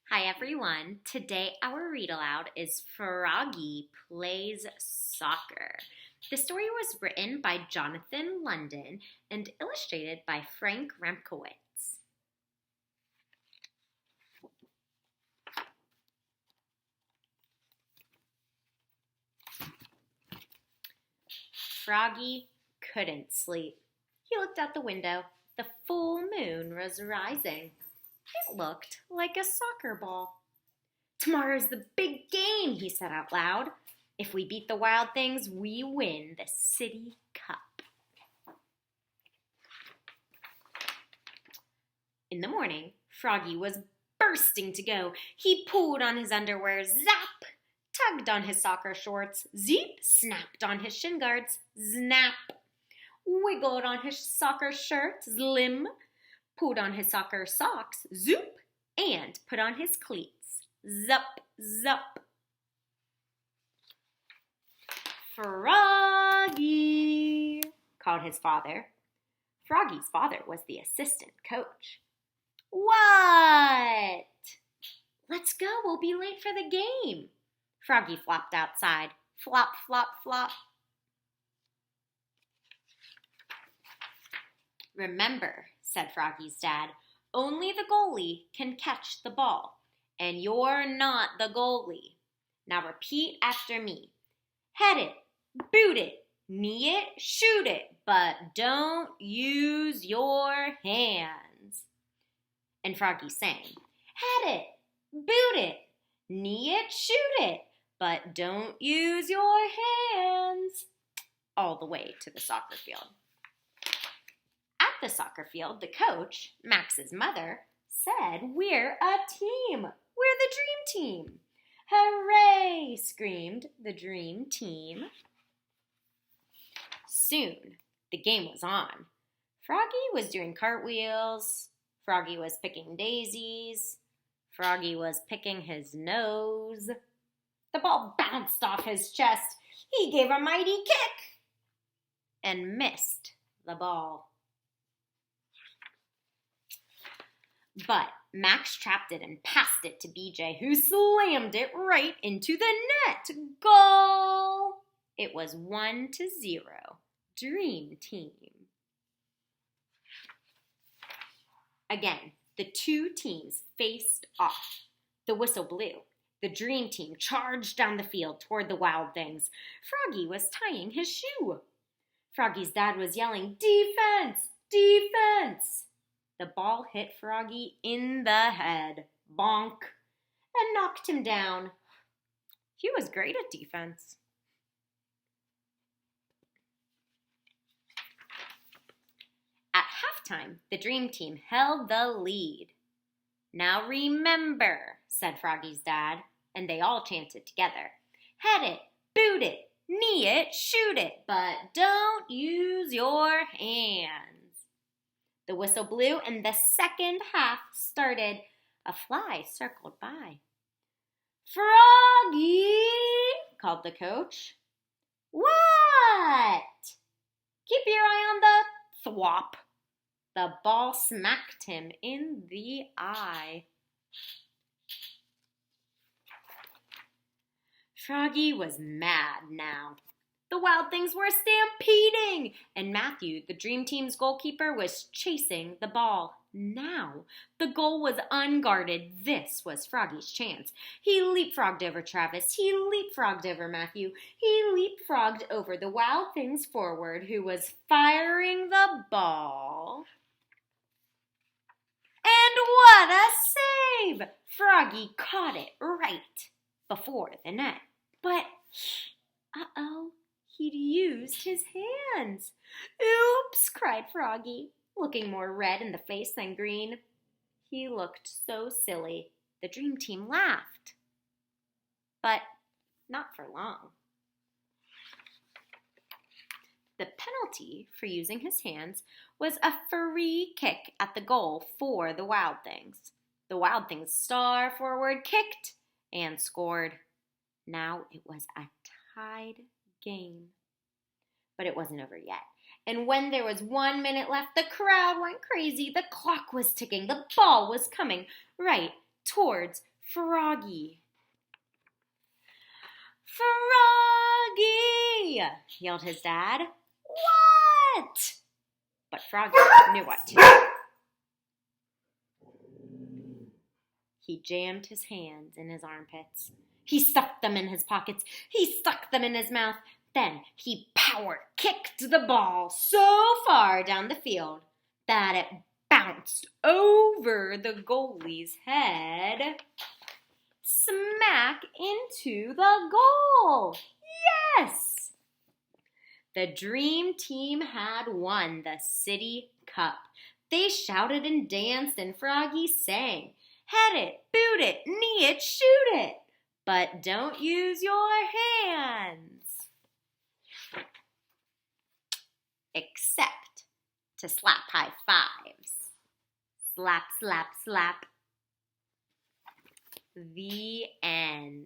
Hi everyone. Today our read aloud is Froggy Plays Soccer. The story was written by Jonathan London and illustrated by Frank Remkowitz. Froggy couldn't sleep. He looked out the window. The full moon was rising. It looked like a soccer ball. "Tomorrow's the big game," he said out loud. "If we beat the Wild Things, we win the City Cup." In the morning, Froggy was bursting to go. He pulled on his underwear, zap, tugged on his soccer shorts, zip, snapped on his shin guards, snap, wiggled on his soccer shirt, zlim, pulled on his soccer socks, zoop, and put on his cleats, zup, zup. "Froggy," called his father. Froggy's father was the assistant coach. "What?" "Let's go, we'll be late for the game." Froggy flopped outside. Flop, flop, flop. "Remember," said Froggy's dad, "only the goalie can catch the ball, and you're not the goalie. Now repeat after me. Head it, boot it, knee it, shoot it, but don't use your hands." And Froggy sang, "Head it, boot it, knee it, shoot it, but don't use your hands," all the way to the soccer field. At the soccer field, the coach, Max's mother, said, "We're a team. We're the dream team." "Hooray!" screamed the dream team. Soon, the game was on. Froggy was doing cartwheels. Froggy was picking daisies. Froggy was picking his nose. The ball bounced off his chest. He gave a mighty kick and missed the ball. But Max trapped it and passed it to BJ, who slammed it right into the net. Goal! It was 1-0. Dream team. Again, the two teams faced off. The whistle blew. The dream team charged down the field toward the Wild Things. Froggy was tying his shoe. Froggy's dad was yelling, "Defense! Defense!" The ball hit Froggy in the head, bonk, and knocked him down. He was great at defense. At halftime, the dream team held the lead. "Now remember," said Froggy's dad, and they all chanted together, "Head it, boot it, knee it, shoot it, but don't use your hands." The whistle blew, and the second half started. A fly circled by. "Froggy!" called the coach. "What?" "Keep your eye on the thwop." The ball smacked him in the eye. Froggy was mad now. The Wild Things were stampeding, and Matthew, the dream team's goalkeeper, was chasing the ball. Now, the goal was unguarded. This was Froggy's chance. He leapfrogged over Travis. He leapfrogged over Matthew. He leapfrogged over the Wild Things forward, who was firing the ball. And what a save! Froggy caught it right before the net. But, he'd used his hands. "Oops," cried Froggy, looking more red in the face than green. He looked so silly. The dream team laughed. But not for long. The penalty for using his hands was a free kick at the goal for the Wild Things. The Wild Things star forward kicked and scored. Now it was a tied game. But it wasn't over yet. And when there was 1 minute left, the crowd went crazy. The clock was ticking. The ball was coming right towards Froggy. Froggy! Yelled his dad. What? But Froggy knew what to do. He jammed his hands in his armpits. He stuffed them in his pockets. He stuck them in his mouth. Then he power kicked the ball so far down the field that it bounced over the goalie's head, smack into the goal. Yes! The dream team had won the city cup. They shouted and danced, and Froggy sang, "Head it, boot it, knee it, shoot it, but don't use your hands, except to slap high fives." Slap, slap, slap. The end.